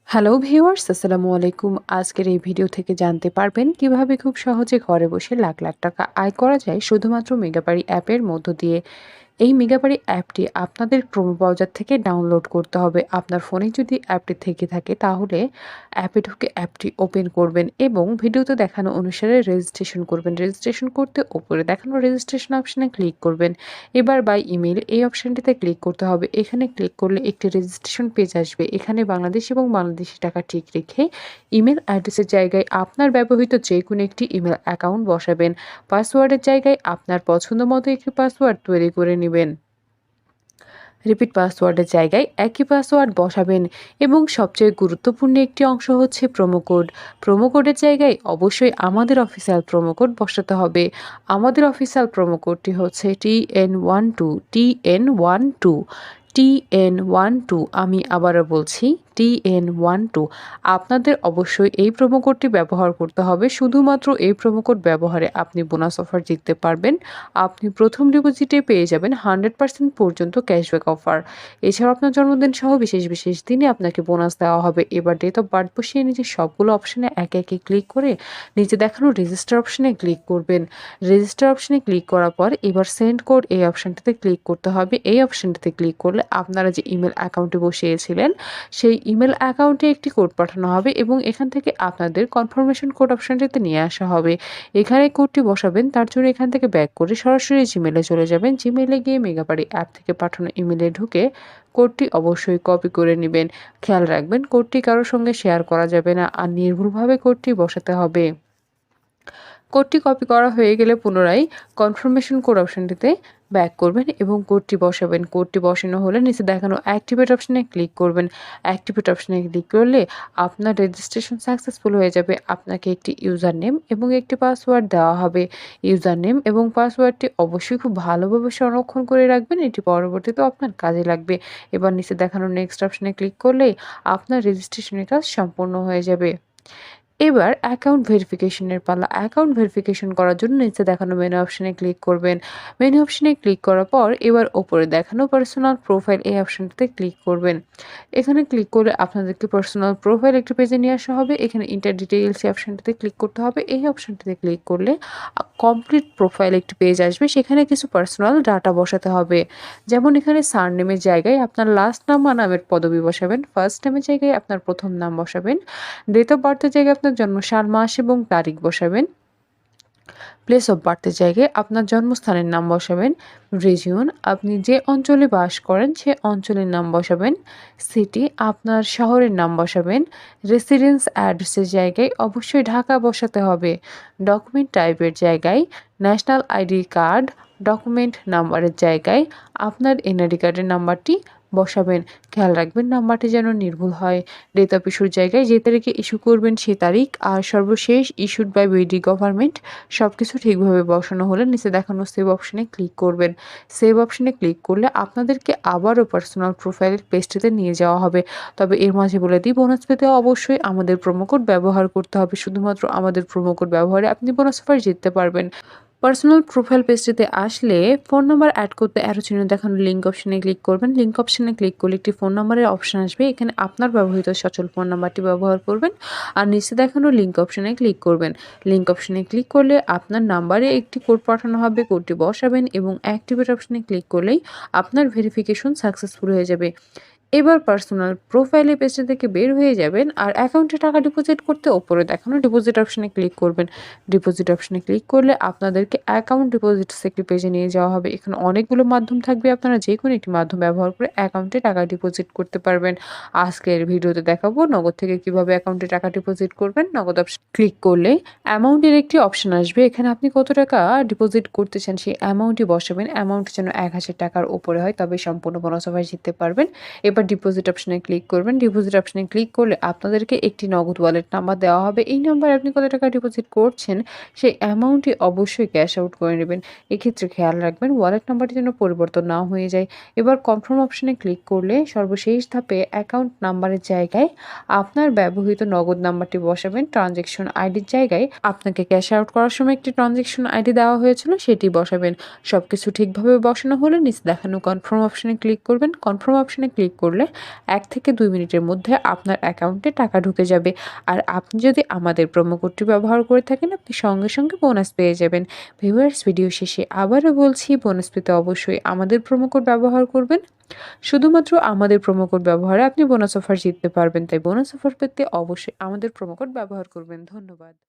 Hello viewers, আসসালামু আলাইকুম। আজকের এই ভিডিও থেকে জানতে পারবেন কিভাবে খুব সহজে ঘরে বসে লাখ লাখ টাকা আয় করা যায় শুধুমাত্র মেগাবাড়ি অ্যাপের মধ্য দিয়ে। এই মেগাবাড়ি অ্যাপটি আপনাদের ক্রোম ব্রাউজার থেকে ডাউনলোড করতে হবে। আপনার ফোনে যদি অ্যাপটি থেকে থাকে তাহলে অ্যাপে ঢুকে অ্যাপটি ওপেন করবেন এবং ভিডিওতে দেখানো অনুসারে রেজিস্ট্রেশন করবেন। রেজিস্ট্রেশন করতে ওপরে দেখানো রেজিস্ট্রেশন অপশনে ক্লিক করবেন। এবার বাই ইমেইল এই অপশনটিতে ক্লিক করতে হবে। এখানে ক্লিক করলে একটি রেজিস্ট্রেশন পেজ আসবে। এখানে বাংলাদেশ এবং বাংলাদেশি টাকা ঠিক রেখে ইমেল অ্যাড্রেসের জায়গায় আপনার ব্যবহৃত যেকোনো একটি ইমেল অ্যাকাউন্ট বসাবেন। পাসওয়ার্ডের জায়গায় আপনার পছন্দ মতো একটি পাসওয়ার্ড তৈরি করে নেবেন। রিপিট পাসওয়ার্ডের জায়গায় একই পাসওয়ার্ড বসাবেন এবং সবচেয়ে গুরুত্বপূর্ণ একটি অংশ হচ্ছে প্রোমো কোড। প্রোমো কোডের জায়গায় অবশ্যই আমাদের অফিসিয়াল প্রোমো কোড বসাতে হবে। আমাদের অফিসিয়াল প্রোমো কোডটি হচ্ছে TN12 TN12। আমি আবারও বলছি TN12। আপনাদের অবশ্যই এই প্রোমো কোডটি ব্যবহার করতে হবে। শুধুমাত্র এই প্রোমো কোড ব্যবহারে আপনি বোনাস অফার জিততে পারবেন। আপনি প্রথম ডিপোজিটে পেয়ে যাবেন 100% পর্যন্ত ক্যাশব্যাক অফার। এছাড়াও আপনার জন্মদিন সহ বিশেষ বিশেষ দিনে আপনাকে বোনাস দেওয়া হবে। এবার ডেট অফ বার্থ বসিয়ে নিজের সবগুলো অপশনে একে একে ক্লিক করে নিচে দেখানো রেজিস্টার অপশনে ক্লিক করবেন। রেজিস্টার অপশনে ক্লিক করার পর এবার সেন্ড কোড এই অপশনটিতে ক্লিক করতে হবে। এই অপশনটিতে ক্লিক করলে আপনারা যে ইমেল অ্যাকাউন্টে বসিয়েছিলেন সেই ইমেল অ্যাকাউন্টে একটি কোড পাঠানো হবে এবং এখান থেকে আপনাদের কনফার্মেশন কোড অপশনটিতে নিয়ে আসা হবে। এখানে কোডটি বসাবেন, তার জন্য এখান থেকে ব্যাক করে সরাসরি জিমেলে চলে যাবেন। জিমেলে গিয়ে মেগাবাড়ি অ্যাপ থেকে পাঠানো ইমেলে ঢুকে কোডটি অবশ্যই কপি করে নেবেন। খেয়াল রাখবেন কোডটি কারোর সঙ্গে শেয়ার করা যাবে না আর নির্ভুলভাবে কোডটি বসাতে হবে। কোডটি কপি করা হয়ে গেলে পুনরায় কনফার্মেশন কোড অপশনটিতে ব্যাক করবেন এবং কোডটি বসাবেন। কোডটি বসানো হলে নিচে দেখানো অ্যাক্টিভেট অপশনে ক্লিক করবেন। অ্যাক্টিভেট অপশনে ক্লিক করলে আপনার রেজিস্ট্রেশন সাকসেসফুল হয়ে যাবে। আপনাকে একটি ইউজার নেম এবং একটি পাসওয়ার্ড দেওয়া হবে। ইউজার নেম এবং পাসওয়ার্ডটি অবশ্যই খুব ভালোভাবে সংরক্ষণ করে রাখবেন। এটি পরবর্তীতেও আপনার কাজে লাগবে। এবার নিচে দেখানো নেক্সট অপশনে ক্লিক করলেই আপনার রেজিস্ট্রেশনের কাজ সম্পূর্ণ হয়ে যাবে। এবার অ্যাকাউন্ট ভেরিফিকেশনের পালা। অ্যাকাউন্ট ভেরিফিকেশন করার জন্য নিচে দেখানো মেনু অপশনে ক্লিক করবেন। মেনু অপশনে ক্লিক করার পর এবার ওপরে দেখানো পার্সোনাল প্রোফাইল এই অপশনটিতে ক্লিক করবেন। এখানে ক্লিক করে আপনাদেরকে পার্সোনাল প্রোফাইল একটি পেজে নিয়ে আসা হবে। এখানে ইন্টার ডিটেইলস এই অপশনটিতে ক্লিক করতে হবে। এই অপশনটিতে ক্লিক করলে কমপ্লিট প্রোফাইল একটি পেজ আসবে। সেখানে কিছু পার্সোনাল ডাটা বসাতে হবে। যেমন এখানে সারনেমের জায়গায় আপনার লাস্ট নাম বা নামের পদবি বসাবেন। ফার্স্ট নেমের জায়গায় আপনার প্রথম নাম বসাবেন। ডেট অফ বার্থের জায়গায় আপনার জন্ম সাল, মাস এবং তারিখ বসাবেন। প্লেস অফ বার্থের জায়গায় আপনার জন্মস্থানের নাম বসাবেন। রিজিয়ন, আপনি যে অঞ্চলে বাস করেন সে অঞ্চলের নাম বসাবেন। সিটি, আপনার শহরের নাম বসাবেন। রেসিডেন্স অ্যাড্রেসের জায়গায় অবশ্যই ঢাকা বসাতে হবে। ডকুমেন্ট টাইপের জায়গায় ন্যাশনাল আইডি কার্ড, ডকুমেন্ট নাম্বারের জায়গায় আপনার এনআইডি কার্ডের নাম্বারটি বসাবেন। খেয়াল রাখবেন নাম্বারটি যেন নির্ভুল হয়। ডেট অফ ইস্যুর জায়গায় যে তারিখে ইস্যু করবেন সে তারিখ আর সর্বশেষ ইস্যুড বাই বিডি গভর্নমেন্ট সবকিছু ঠিকভাবে বসানো হলে নিচে দেখানো সেভ অপশনে ক্লিক করবেন। সেভ অপশনে ক্লিক করলে আপনাদেরকে আবারও পার্সোনাল প্রোফাইলের পেজটিতে নিয়ে যাওয়া হবে। তবে এর মাঝে বলে দিই, বোনাস পেতে অবশ্যই আমাদের প্রোমো কোড ব্যবহার করতে হবে। শুধুমাত্র আমাদের প্রোমো কোড ব্যবহারে আপনি বোনাস অফার জিততে পারবেন। পার্সোনাল প্রোফাইল পেজটিতে আসলে ফোন নাম্বার অ্যাড করতে অ্যারো চিহ্নে দেখানো লিঙ্ক অপশনে ক্লিক করবেন। লিঙ্ক অপশনে ক্লিক করলে একটি ফোন নাম্বারের অপশন আসবে। এখানে আপনার ব্যবহৃত সচল ফোন নাম্বারটি ব্যবহার করবেন আর নিচে দেখানো লিঙ্ক অপশনে ক্লিক করবেন। লিঙ্ক অপশনে ক্লিক করলে আপনার নাম্বারে একটি কোড পাঠানো হবে। কোডটি বসাবেন এবং অ্যাক্টিভেট অপশনে ক্লিক করলেই আপনার ভেরিফিকেশন সাকসেসফুল হয়ে যাবে। এবার পার্সোনাল প্রোফাইলে পেজটা থেকে বের হয়ে যাবেন আর অ্যাকাউন্টে টাকা ডিপোজিট করতে ওপরে দেখানো ডিপোজিট অপশনে ক্লিক করবেন। ডিপোজিট অপশনে ক্লিক করলে আপনাদেরকে অ্যাকাউন্ট ডিপোজিটস একটি পেজে নিয়ে যাওয়া হবে। এখানে অনেকগুলো মাধ্যম থাকবে, আপনারা যে কোনো একটি মাধ্যম ব্যবহার করে অ্যাকাউন্টে টাকা ডিপোজিট করতে পারবেন। আজকের ভিডিওতে দেখাবো নগদ থেকে কিভাবে অ্যাকাউন্টে টাকা ডিপোজিট করবেন। নগদ অপশন ক্লিক করলে অ্যামাউন্টের একটি অপশন আসবে। এখানে আপনি কত টাকা ডিপোজিট করতে চান সেই অ্যামাউন্টই বসাবেন। অ্যামাউন্ট যেন 1000 টাকার উপরে হয়, তবে সম্পূর্ণ বোনাস অফার জিততে পারবেন। এবার ডিপোজিট অপশনে ক্লিক করবেন। ডিপোজিট অপশনে ক্লিক করলে আপনাদেরকে একটি নগদ ওয়ালেট নাম্বার দেওয়া হবে। এই নাম্বারে আপনি কত টাকা ডিপোজিট করছেন সেই অ্যামাউন্টটি অবশ্যই ক্যাশ আউট করে নেবেন। এক্ষেত্রে খেয়াল রাখবেন ওয়ালেট নাম্বারটি যেন পরিবর্তন না হয়ে যায়। এবার কনফার্ম অপশনে ক্লিক করলে সর্বশেষ ধাপে অ্যাকাউন্ট নাম্বারের জায়গায় আপনার ব্যবহৃত নগদ নাম্বারটি বসাবেন। ট্রানজ্যাকশন আইডির জায়গায় আপনাকে ক্যাশ আউট করার সময় একটি ট্রানজ্যাকশন আইডি দেওয়া হয়েছিল সেটি বসাবেন। সবকিছু ঠিকভাবে বসানো হলে নিচে দেখানো কনফার্ম অপশনে ক্লিক করবেন। কনফার্ম অপশনে ক্লিক করলে করলে ১ থেকে ২ মিনিটের মধ্যে আপনার অ্যাকাউন্টে টাকা ঢুকে যাবে। আর আপনি যদি আমাদের প্রোমো কোডটি ব্যবহার করে থাকেন, আপনি সঙ্গে, সঙ্গে বোনাস পেয়ে যাবেন। ভিউয়ার্স, ভিডিও শেষে আবারও বলছি, বোনাস পেতে অবশ্যই আমাদের প্রোমো কোড ব্যবহার করবেন। শুধুমাত্র আমাদের প্রোমো কোড ব্যবহারে আপনি বোনাস অফার জিততে পারবেন। তাই বোনাস অফার পেতে অবশ্যই আমাদের প্রোমো কোড ব্যবহার করবেন। ধন্যবাদ।